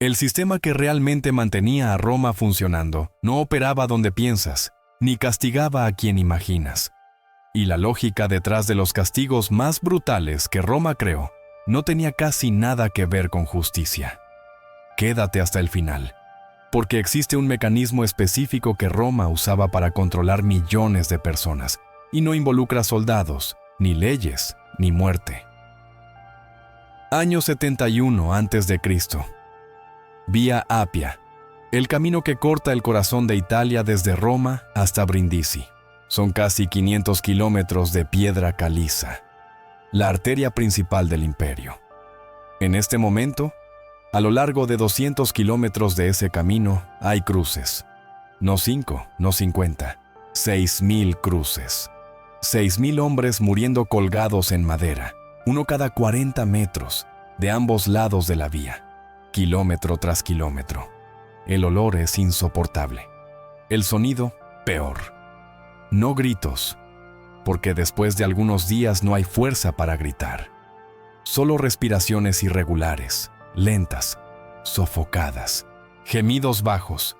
El sistema que realmente mantenía a Roma funcionando no operaba donde piensas, ni castigaba a quien imaginas. Y la lógica detrás de los castigos más brutales que Roma creó no tenía casi nada que ver con justicia. Quédate hasta el final, porque existe un mecanismo específico que Roma usaba para controlar millones de personas, y no involucra soldados, ni leyes, ni muerte. Año 71 a.C. Vía Apia, el camino que corta el corazón de Italia desde Roma hasta Brindisi. Son casi 500 kilómetros de piedra caliza, la arteria principal del imperio. En este momento, a lo largo de 200 kilómetros de ese camino hay cruces. No 5, no 50, 6,000 cruces. 6,000 hombres muriendo colgados en madera, uno cada 40 metros, de ambos lados de la vía, kilómetro tras kilómetro. El olor es insoportable. El sonido, peor. No gritos, porque después de algunos días no hay fuerza para gritar. Solo respiraciones irregulares, lentas, sofocadas, gemidos bajos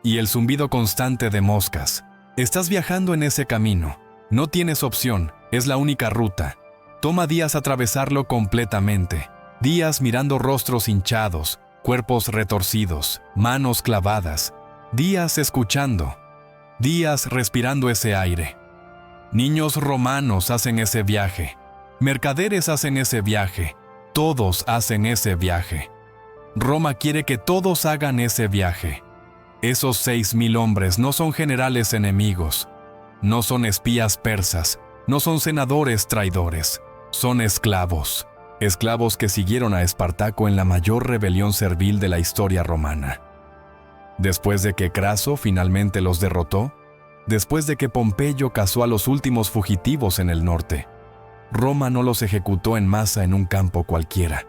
y el zumbido constante de moscas. Estás viajando en ese camino. No tienes opción, es la única ruta. Toma días atravesarlo completamente. Días mirando rostros hinchados, cuerpos retorcidos, manos clavadas. Días escuchando. Días respirando ese aire. Niños romanos hacen ese viaje. Mercaderes hacen ese viaje. Todos hacen ese viaje. Roma quiere que todos hagan ese viaje. Esos 6,000 hombres no son generales enemigos. No son espías persas. No son senadores traidores. Son esclavos. Esclavos que siguieron a Espartaco en la mayor rebelión servil de la historia romana. Después de que Craso finalmente los derrotó, después de que Pompeyo cazó a los últimos fugitivos en el norte, Roma no los ejecutó en masa en un campo cualquiera.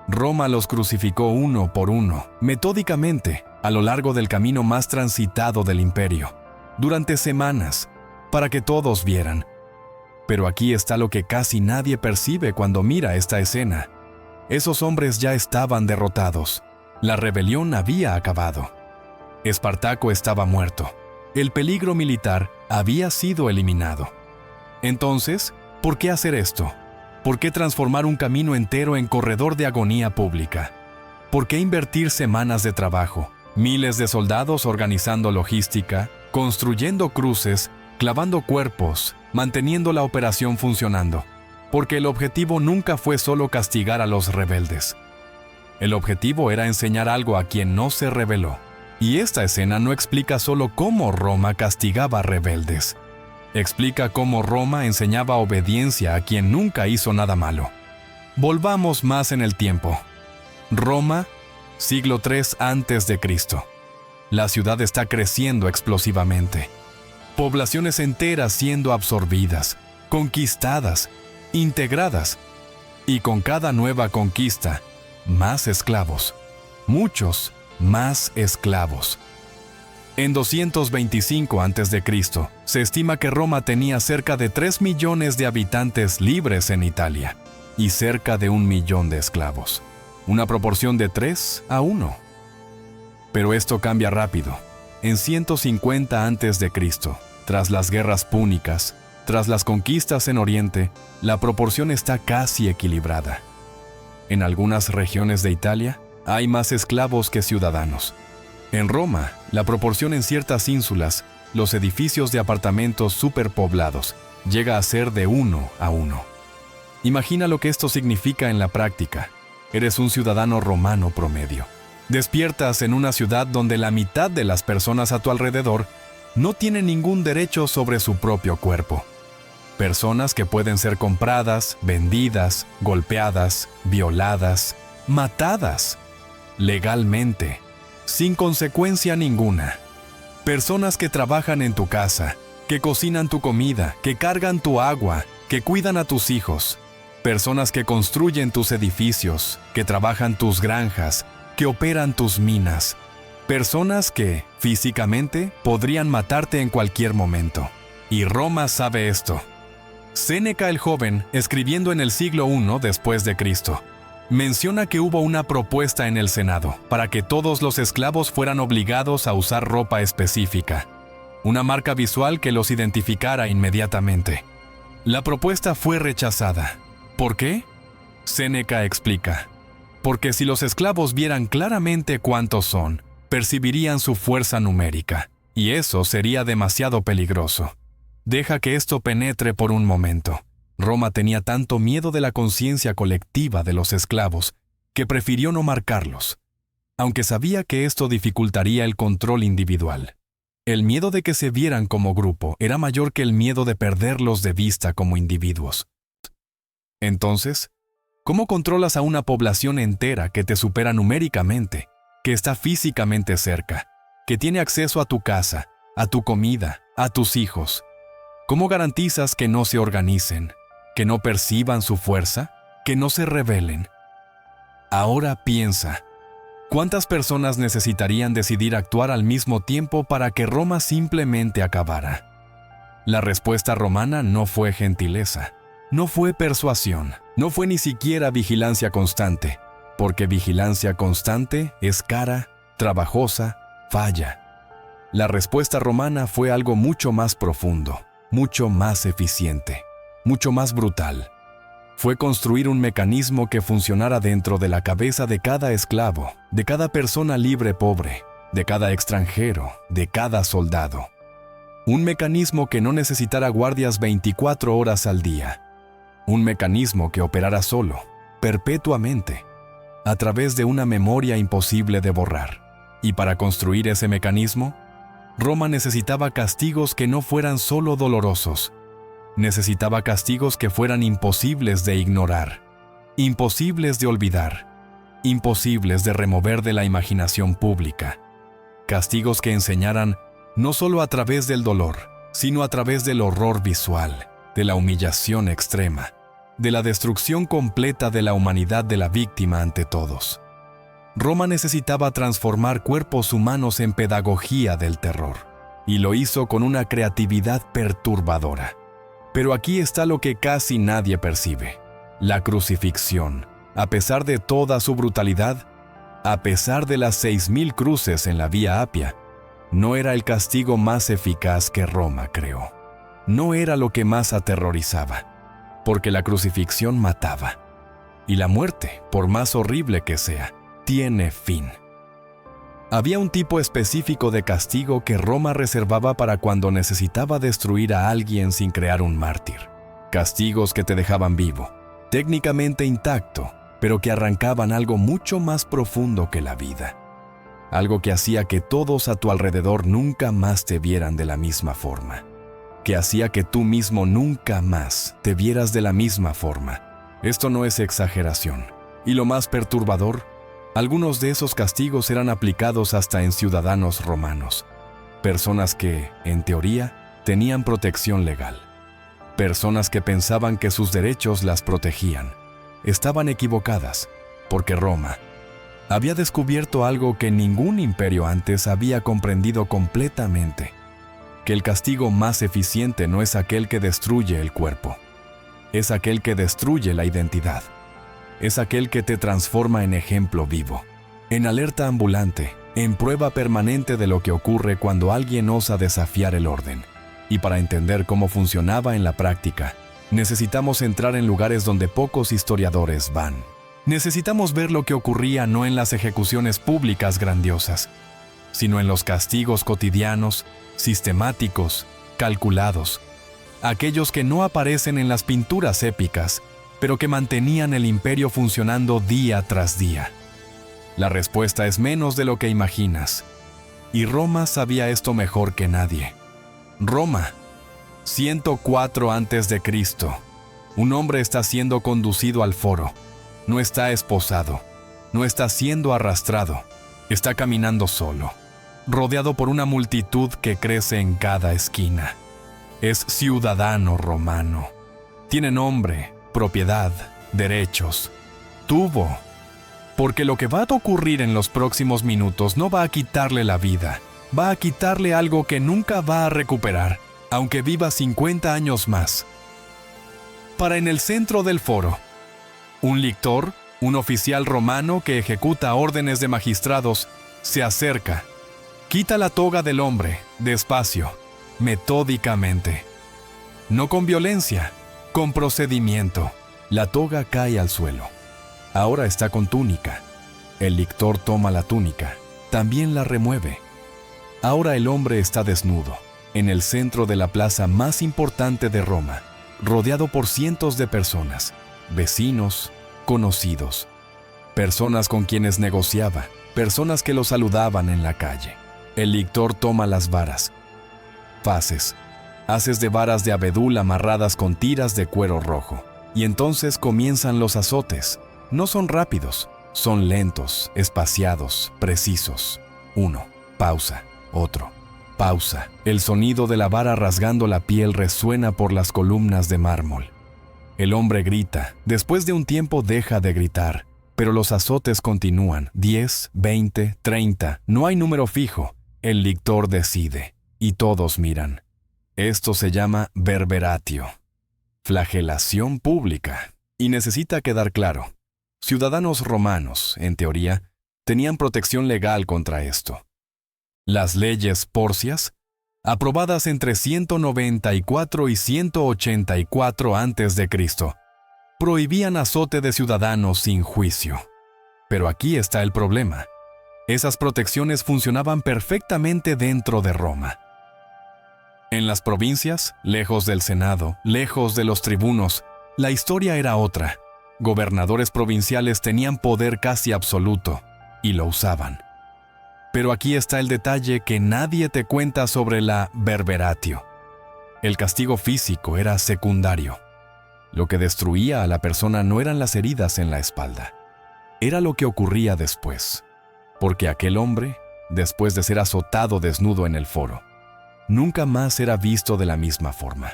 Roma los crucificó uno por uno, metódicamente, a lo largo del camino más transitado del imperio, durante semanas, para que todos vieran. Pero aquí está lo que casi nadie percibe cuando mira esta escena. Esos hombres ya estaban derrotados. La rebelión había acabado. Espartaco estaba muerto. El peligro militar había sido eliminado. Entonces, ¿por qué hacer esto? ¿Por qué transformar un camino entero en corredor de agonía pública? ¿Por qué invertir semanas de trabajo, miles de soldados organizando logística, construyendo cruces, clavando cuerpos, manteniendo la operación funcionando? Porque el objetivo nunca fue solo castigar a los rebeldes. El objetivo era enseñar algo a quien no se rebeló. Y esta escena no explica solo cómo Roma castigaba a rebeldes. Explica cómo Roma enseñaba obediencia a quien nunca hizo nada malo. Volvamos más en el tiempo. Roma, siglo III a.C. La ciudad está creciendo explosivamente. Poblaciones enteras siendo absorbidas, conquistadas, integradas. Y con cada nueva conquista, más esclavos. Muchos más esclavos. En 225 a.C., se estima que Roma tenía cerca de 3 millones de habitantes libres en Italia y cerca de 1 millón de esclavos. Una proporción de 3 a 1. Pero esto cambia rápido. En 150 a.C., tras las guerras púnicas, tras las conquistas en Oriente, la proporción está casi equilibrada. En algunas regiones de Italia, hay más esclavos que ciudadanos. En Roma, la proporción en ciertas ínsulas, los edificios de apartamentos superpoblados, llega a ser de 1 a 1. Imagina lo que esto significa en la práctica. Eres un ciudadano romano promedio. Despiertas en una ciudad donde la mitad de las personas a tu alrededor no tienen ningún derecho sobre su propio cuerpo. Personas que pueden ser compradas, vendidas, golpeadas, violadas, matadas, legalmente, sin consecuencia ninguna. Personas que trabajan en tu casa, que cocinan tu comida, que cargan tu agua, que cuidan a tus hijos. Personas que construyen tus edificios, que trabajan tus granjas, que operan tus minas. Personas que, físicamente, podrían matarte en cualquier momento. Y Roma sabe esto. Séneca el joven, escribiendo en el siglo I después de Cristo. menciona que hubo una propuesta en el Senado para que todos los esclavos fueran obligados a usar ropa específica, una marca visual que los identificara inmediatamente. La propuesta fue rechazada. ¿Por qué? Séneca explica: porque si los esclavos vieran claramente cuántos son, percibirían su fuerza numérica, y eso sería demasiado peligroso. Deja que esto penetre por un momento. Roma tenía tanto miedo de la conciencia colectiva de los esclavos que prefirió no marcarlos, aunque sabía que esto dificultaría el control individual. El miedo de que se vieran como grupo era mayor que el miedo de perderlos de vista como individuos. Entonces, ¿cómo controlas a una población entera que te supera numéricamente, que está físicamente cerca, que tiene acceso a tu casa, a tu comida, a tus hijos? ¿Cómo garantizas que no se organicen, que no perciban su fuerza, que no se rebelen? Ahora piensa, ¿cuántas personas necesitarían decidir actuar al mismo tiempo para que Roma simplemente acabara? La respuesta romana no fue gentileza, no fue persuasión, no fue ni siquiera vigilancia constante, porque vigilancia constante es cara, trabajosa, falla. La respuesta romana fue algo mucho más profundo, mucho más eficiente, mucho más brutal. Fue construir un mecanismo que funcionara dentro de la cabeza de cada esclavo, de cada persona libre pobre, de cada extranjero, de cada soldado. Un mecanismo que no necesitara guardias 24 horas al día. Un mecanismo que operara solo, perpetuamente, a través de una memoria imposible de borrar. Y para construir ese mecanismo, Roma necesitaba castigos que no fueran solo dolorosos. Necesitaba castigos que fueran imposibles de ignorar, imposibles de olvidar, imposibles de remover de la imaginación pública. Castigos que enseñaran no solo a través del dolor, sino a través del horror visual, de la humillación extrema, de la destrucción completa de la humanidad de la víctima ante todos. Roma necesitaba transformar cuerpos humanos en pedagogía del terror, y lo hizo con una creatividad perturbadora. Pero aquí está lo que casi nadie percibe: la crucifixión. A pesar de toda su brutalidad, a pesar de las 6.000 cruces en la Vía Apia, no era el castigo más eficaz que Roma creó. No era lo que más aterrorizaba, porque la crucifixión mataba. Y la muerte, por más horrible que sea, tiene fin. Había un tipo específico de castigo que Roma reservaba para cuando necesitaba destruir a alguien sin crear un mártir. Castigos que te dejaban vivo, técnicamente intacto, pero que arrancaban algo mucho más profundo que la vida. Algo que hacía que todos a tu alrededor nunca más te vieran de la misma forma. Que hacía que tú mismo nunca más te vieras de la misma forma. Esto no es exageración. Y lo más perturbador, algunos de esos castigos eran aplicados hasta en ciudadanos romanos. Personas que, en teoría, tenían protección legal. Personas que pensaban que sus derechos las protegían. Estaban equivocadas, porque Roma había descubierto algo que ningún imperio antes había comprendido completamente: que el castigo más eficiente no es aquel que destruye el cuerpo, es aquel que destruye la identidad. Es aquel que te transforma en ejemplo vivo, en alerta ambulante, en prueba permanente de lo que ocurre cuando alguien osa desafiar el orden. Y para entender cómo funcionaba en la práctica, necesitamos entrar en lugares donde pocos historiadores van. Necesitamos ver lo que ocurría no en las ejecuciones públicas grandiosas, sino en los castigos cotidianos, sistemáticos, calculados, aquellos que no aparecen en las pinturas épicas, pero que mantenían el imperio funcionando día tras día. La respuesta es menos de lo que imaginas. Y Roma sabía esto mejor que nadie. Roma, 104 a.C. Un hombre está siendo conducido al foro. No está esposado. No está siendo arrastrado. Está caminando solo, rodeado por una multitud que crece en cada esquina. Es ciudadano romano. Tiene nombre, propiedad, derechos. Tuvo. Porque lo que va a ocurrir en los próximos minutos no va a quitarle la vida. Va a quitarle algo que nunca va a recuperar, aunque viva 50 años más. Para en el centro del foro, un lictor, Un oficial romano que ejecuta órdenes de magistrados se acerca, quita la toga del hombre, despacio, metódicamente. No con violencia, con procedimiento. La toga cae al suelo. Ahora está con túnica. El lictor toma la túnica, también la remueve. Ahora el hombre está desnudo, en el centro de la plaza más importante de Roma, rodeado por cientos de personas, vecinos, conocidos, personas con quienes negociaba, personas que lo saludaban en la calle. El lictor toma las varas, haces de varas de abedul amarradas con tiras de cuero rojo. Y entonces comienzan los azotes. No son rápidos, son lentos, espaciados, precisos. Uno, pausa, otro, pausa. El sonido de la vara rasgando la piel resuena por las columnas de mármol. El hombre grita, después de un tiempo deja de gritar, pero los azotes continúan. 10, 20, 30, no hay número fijo. El lictor decide, y todos miran. Esto se llama verberatio, flagelación pública, y necesita quedar claro. Ciudadanos romanos, en teoría, tenían protección legal contra esto. Las leyes porcias, aprobadas entre 194 y 184 a.C., prohibían azote de ciudadanos sin juicio. Pero aquí está el problema. Esas protecciones funcionaban perfectamente dentro de Roma. En las provincias, lejos del Senado, lejos de los tribunos, la historia era otra. Gobernadores provinciales tenían poder casi absoluto, y lo usaban. Pero aquí está el detalle que nadie te cuenta sobre la verberatio. El castigo físico era secundario. Lo que destruía a la persona no eran las heridas en la espalda. Era lo que ocurría después. Porque aquel hombre, después de ser azotado desnudo en el foro, nunca más era visto de la misma forma.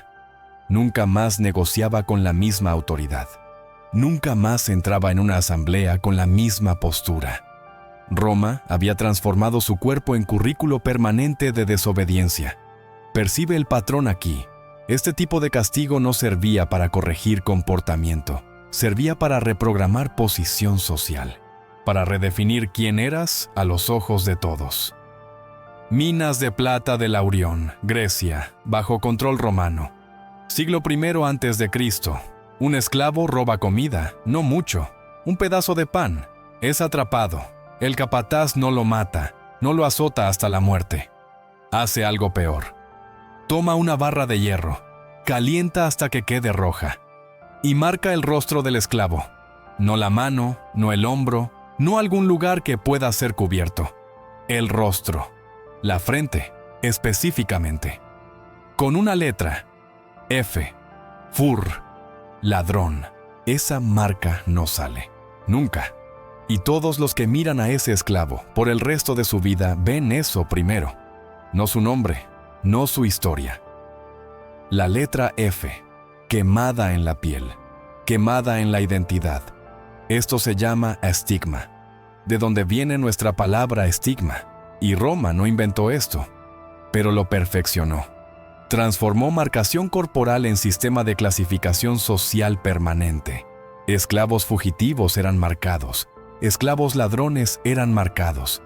Nunca más negociaba con la misma autoridad. Nunca más entraba en una asamblea con la misma postura. Roma había transformado su cuerpo en currículo permanente de desobediencia. Percibe el patrón aquí. Este tipo de castigo no servía para corregir comportamiento. Servía para reprogramar posición social, para redefinir quién eras a los ojos de todos. Minas de plata de Laurión, Grecia, bajo control romano. Siglo I a.C. Un esclavo roba comida, no mucho, un pedazo de pan. Es atrapado. El capataz no lo mata, no lo azota hasta la muerte. Hace algo peor. Toma una barra de hierro, calienta hasta que quede roja, y marca el rostro del esclavo. No la mano, no el hombro, no algún lugar que pueda ser cubierto. El rostro, la frente, específicamente. Con una letra, F, fur, ladrón. Esa marca no sale, nunca. Y todos los que miran a ese esclavo por el resto de su vida ven eso primero. No su nombre, no su historia. La letra F, quemada en la piel, quemada en la identidad. Esto se llama estigma, de donde viene nuestra palabra estigma. Y Roma no inventó esto, pero lo perfeccionó. Transformó marcación corporal en sistema de clasificación social permanente. Esclavos fugitivos eran marcados, esclavos ladrones eran marcados.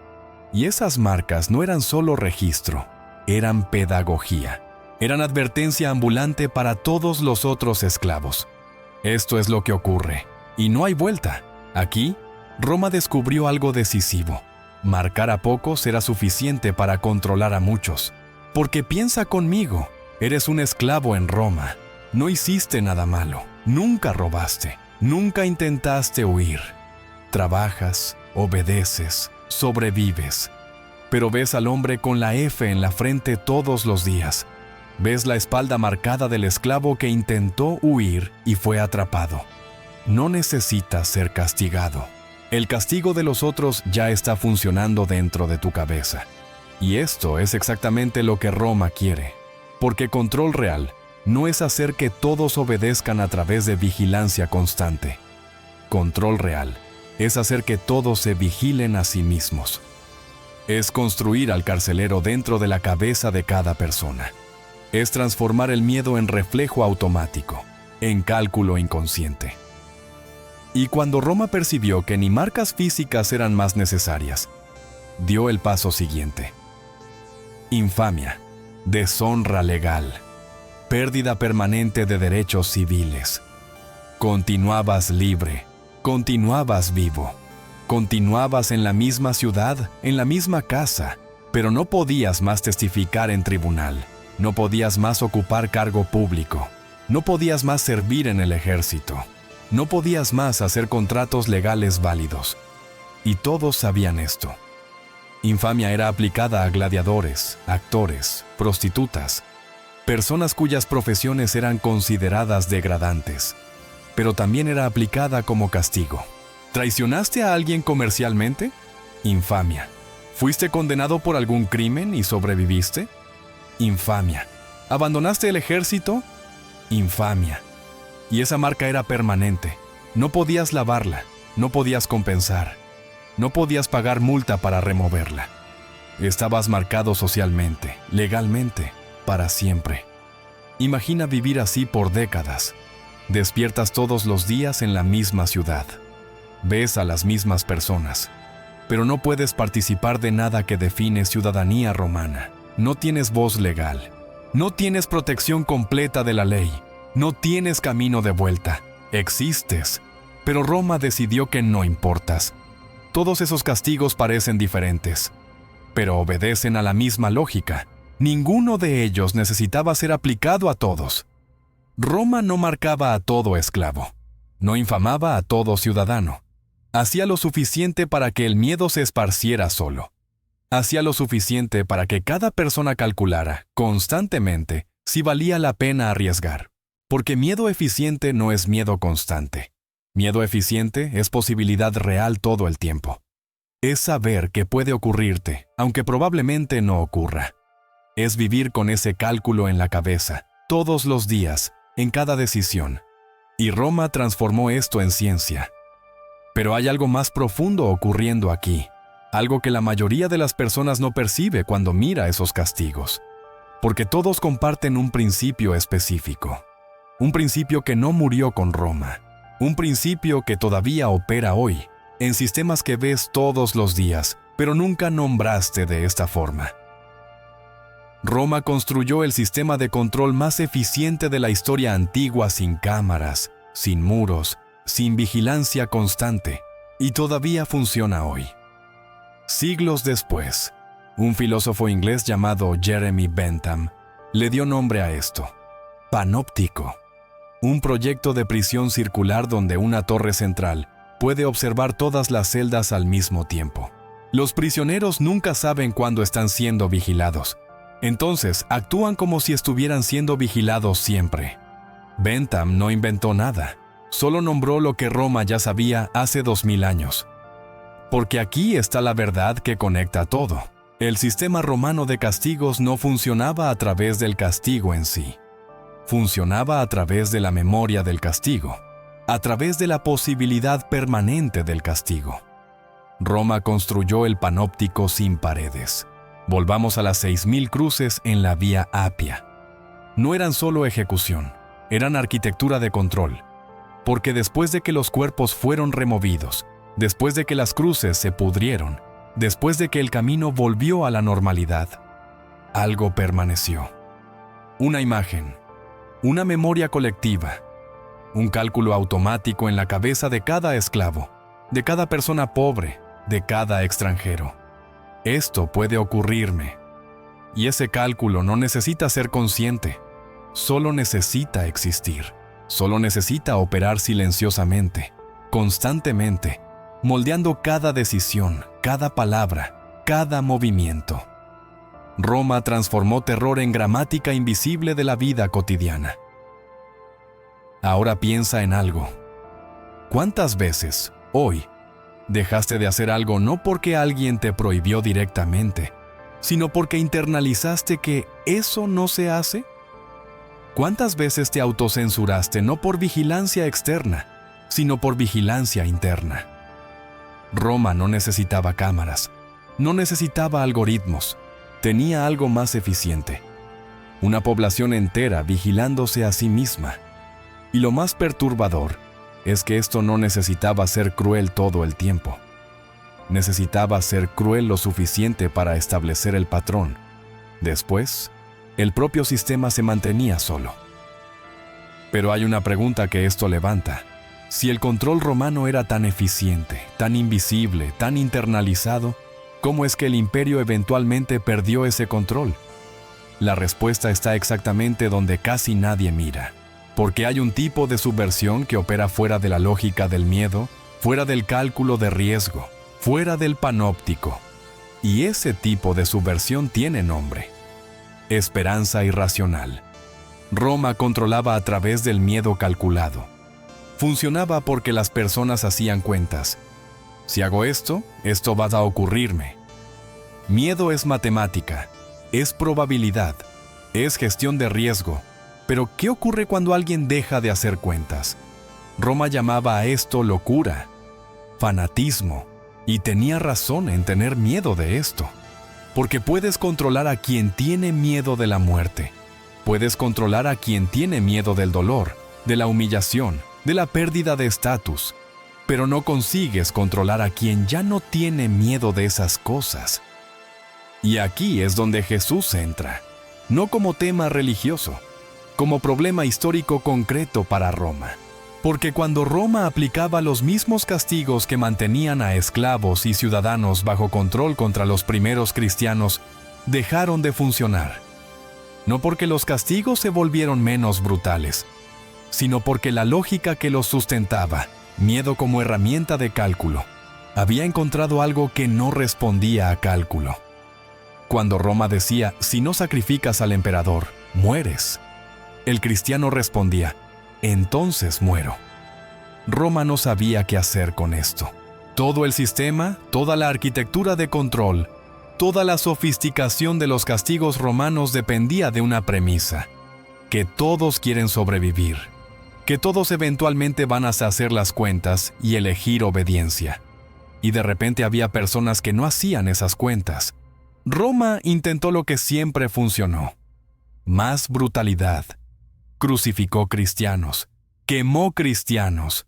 Y esas marcas no eran solo registro, eran pedagogía. Eran advertencia ambulante para todos los otros esclavos. Esto es lo que ocurre, y no hay vuelta. Aquí, Roma descubrió algo decisivo. Marcar a pocos era suficiente para controlar a muchos. Porque piensa conmigo, eres un esclavo en Roma. No hiciste nada malo, nunca robaste, nunca intentaste huir. Trabajas, obedeces, sobrevives. Pero ves al hombre con la F en la frente todos los días. Ves la espalda marcada del esclavo que intentó huir y fue atrapado. No necesitas ser castigado. El castigo de los otros ya está funcionando dentro de tu cabeza. Y esto es exactamente lo que Roma quiere. Porque control real no es hacer que todos obedezcan a través de vigilancia constante. Control real es hacer que todos se vigilen a sí mismos. Es construir al carcelero dentro de la cabeza de cada persona. Es transformar el miedo en reflejo automático, en cálculo inconsciente. Y cuando Roma percibió que ni marcas físicas eran más necesarias, dio el paso siguiente. Infamia, deshonra legal, pérdida permanente de derechos civiles. Continuabas libre, continuabas vivo, continuabas en la misma ciudad, en la misma casa, pero no podías más testificar en tribunal, no podías más ocupar cargo público, no podías más servir en el ejército, no podías más hacer contratos legales válidos. Y todos sabían esto. Infamia era aplicada a gladiadores, actores, prostitutas, personas cuyas profesiones eran consideradas degradantes, pero también era aplicada como castigo. ¿Traicionaste a alguien comercialmente? Infamia. ¿Fuiste condenado por algún crimen y sobreviviste? Infamia. ¿Abandonaste el ejército? Infamia. Y esa marca era permanente. No podías lavarla, no podías compensar, no podías pagar multa para removerla. Estabas marcado socialmente, legalmente, para siempre. Imagina vivir así por décadas. Despiertas todos los días en la misma ciudad. Ves a las mismas personas, pero no puedes participar de nada que define ciudadanía romana. No tienes voz legal. No tienes protección completa de la ley. No tienes camino de vuelta. Existes, pero Roma decidió que no importas. Todos esos castigos parecen diferentes, pero obedecen a la misma lógica. Ninguno de ellos necesitaba ser aplicado a todos. Roma no marcaba a todo esclavo. No infamaba a todo ciudadano. Hacía lo suficiente para que el miedo se esparciera solo. Hacía lo suficiente para que cada persona calculara, constantemente, si valía la pena arriesgar. Porque miedo eficiente no es miedo constante. Miedo eficiente es posibilidad real todo el tiempo. Es saber que puede ocurrirte, aunque probablemente no ocurra. Es vivir con ese cálculo en la cabeza, todos los días, en cada decisión. Y Roma transformó esto en ciencia. Pero hay algo más profundo ocurriendo aquí, algo que la mayoría de las personas no percibe cuando mira esos castigos. Porque todos comparten un principio específico. Un principio que no murió con Roma. Un principio que todavía opera hoy, en sistemas que ves todos los días, pero nunca nombraste de esta forma. Roma construyó el sistema de control más eficiente de la historia antigua sin cámaras, sin muros, sin vigilancia constante, y todavía funciona hoy. Siglos después, un filósofo inglés llamado Jeremy Bentham le dio nombre a esto: panóptico. Un proyecto de prisión circular donde una torre central puede observar todas las celdas al mismo tiempo. Los prisioneros nunca saben cuándo están siendo vigilados. Entonces, actúan como si estuvieran siendo vigilados siempre. Bentham no inventó nada, solo nombró lo que Roma ya sabía hace 2000 años. Porque aquí está la verdad que conecta todo. El sistema romano de castigos no funcionaba a través del castigo en sí. Funcionaba a través de la memoria del castigo, a través de la posibilidad permanente del castigo. Roma construyó el panóptico sin paredes. Volvamos a las 6000 cruces en la Vía Apia. No eran solo ejecución, eran arquitectura de control. Porque después de que los cuerpos fueron removidos, después de que las cruces se pudrieron, después de que el camino volvió a la normalidad, algo permaneció. Una imagen, una memoria colectiva, un cálculo automático en la cabeza de cada esclavo, de cada persona pobre, de cada extranjero. Esto puede ocurrirme. Y ese cálculo no necesita ser consciente, solo necesita existir, solo necesita operar silenciosamente, constantemente, moldeando cada decisión, cada palabra, cada movimiento. Roma transformó terror en gramática invisible de la vida cotidiana. Ahora piensa en algo. ¿Cuántas veces, hoy, dejaste de hacer algo no porque alguien te prohibió directamente, sino porque internalizaste que eso no se hace? ¿Cuántas veces te autocensuraste no por vigilancia externa, sino por vigilancia interna? Roma no necesitaba cámaras, no necesitaba algoritmos, tenía algo más eficiente: una población entera vigilándose a sí misma. Y lo más perturbador es que esto no necesitaba ser cruel todo el tiempo. Necesitaba ser cruel lo suficiente para establecer el patrón. Después, el propio sistema se mantenía solo. Pero hay una pregunta que esto levanta. Si el control romano era tan eficiente, tan invisible, tan internalizado, ¿cómo es que el imperio eventualmente perdió ese control? La respuesta está exactamente donde casi nadie mira. Porque hay un tipo de subversión que opera fuera de la lógica del miedo, fuera del cálculo de riesgo, fuera del panóptico. Y ese tipo de subversión tiene nombre: esperanza irracional. Roma controlaba a través del miedo calculado. Funcionaba porque las personas hacían cuentas. Si hago esto, esto va a ocurrirme. Miedo es matemática, es probabilidad, es gestión de riesgo. Pero, ¿qué ocurre cuando alguien deja de hacer cuentas? Roma llamaba a esto locura, fanatismo, y tenía razón en tener miedo de esto. Porque puedes controlar a quien tiene miedo de la muerte. Puedes controlar a quien tiene miedo del dolor, de la humillación, de la pérdida de estatus. Pero no consigues controlar a quien ya no tiene miedo de esas cosas. Y aquí es donde Jesús entra, no como tema religioso, como problema histórico concreto para Roma. Porque cuando Roma aplicaba los mismos castigos que mantenían a esclavos y ciudadanos bajo control contra los primeros cristianos, dejaron de funcionar. No porque los castigos se volvieron menos brutales, sino porque la lógica que los sustentaba, miedo como herramienta de cálculo, había encontrado algo que no respondía a cálculo. Cuando Roma decía, si no sacrificas al emperador, mueres, el cristiano respondía, entonces muero. Roma no sabía qué hacer con esto. Todo el sistema, toda la arquitectura de control, toda la sofisticación de los castigos romanos dependía de una premisa: que todos quieren sobrevivir, que todos eventualmente van a hacer las cuentas y elegir obediencia. Y de repente había personas que no hacían esas cuentas. Roma intentó lo que siempre funcionó: más brutalidad. Crucificó cristianos, quemó cristianos,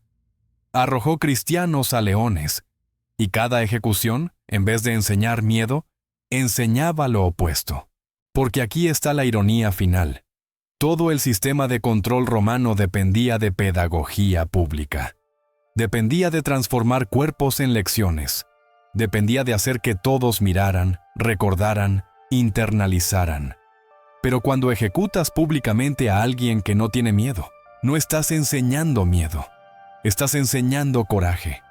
arrojó cristianos a leones, y cada ejecución, en vez de enseñar miedo, enseñaba lo opuesto. Porque aquí está la ironía final. Todo el sistema de control romano dependía de pedagogía pública. Dependía de transformar cuerpos en lecciones. Dependía de hacer que todos miraran, recordaran, internalizaran. Pero cuando ejecutas públicamente a alguien que no tiene miedo, no estás enseñando miedo, estás enseñando coraje.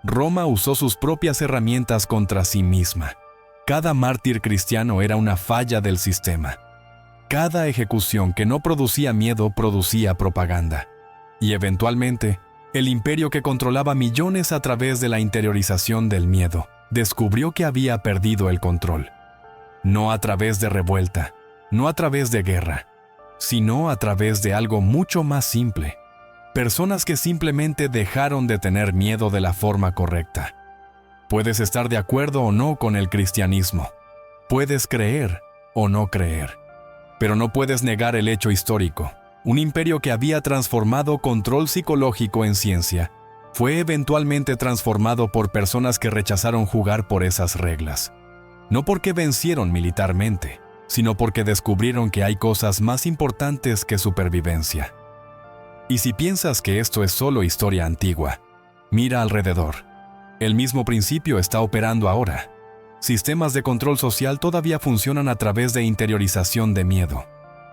Roma usó sus propias herramientas contra sí misma. Cada mártir cristiano era una falla del sistema. Cada ejecución que no producía miedo producía propaganda. Y eventualmente, el imperio que controlaba millones a través de la interiorización del miedo, descubrió que había perdido el control. No a través de revuelta, no a través de guerra, sino a través de algo mucho más simple. Personas que simplemente dejaron de tener miedo de la forma correcta. Puedes estar de acuerdo o no con el cristianismo. Puedes creer o no creer. Pero no puedes negar el hecho histórico. Un imperio que había transformado control psicológico en ciencia, fue eventualmente transformado por personas que rechazaron jugar por esas reglas. No porque vencieron militarmente, sino porque descubrieron que hay cosas más importantes que supervivencia. Y si piensas que esto es solo historia antigua, mira alrededor. El mismo principio está operando ahora. Sistemas de control social todavía funcionan a través de interiorización de miedo.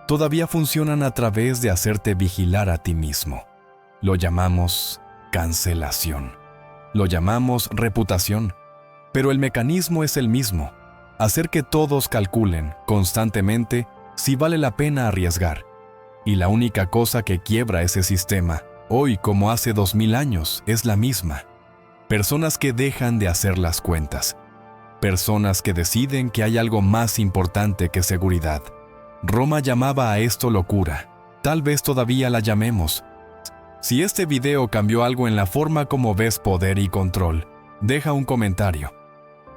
Todavía funcionan a través de hacerte vigilar a ti mismo. Lo llamamos cancelación. Lo llamamos reputación. Pero el mecanismo es el mismo. Hacer que todos calculen constantemente si vale la pena arriesgar. Y la única cosa que quiebra ese sistema, hoy como hace 2000 años, es la misma. Personas que dejan de hacer las cuentas. Personas que deciden que hay algo más importante que seguridad. Roma llamaba a esto locura. Tal vez todavía la llamemos. Si este video cambió algo en la forma como ves poder y control, deja un comentario.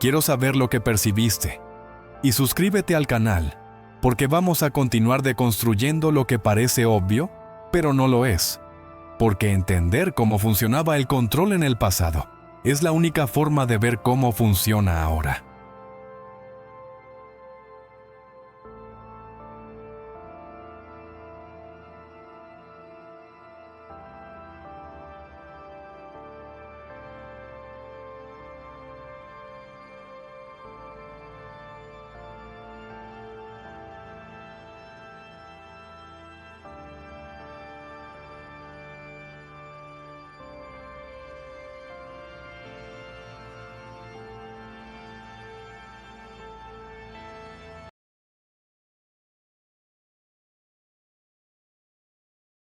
Quiero saber lo que percibiste. Y suscríbete al canal, porque vamos a continuar deconstruyendo lo que parece obvio, pero no lo es. porque entender cómo funcionaba el control en el pasado es la única forma de ver cómo funciona ahora.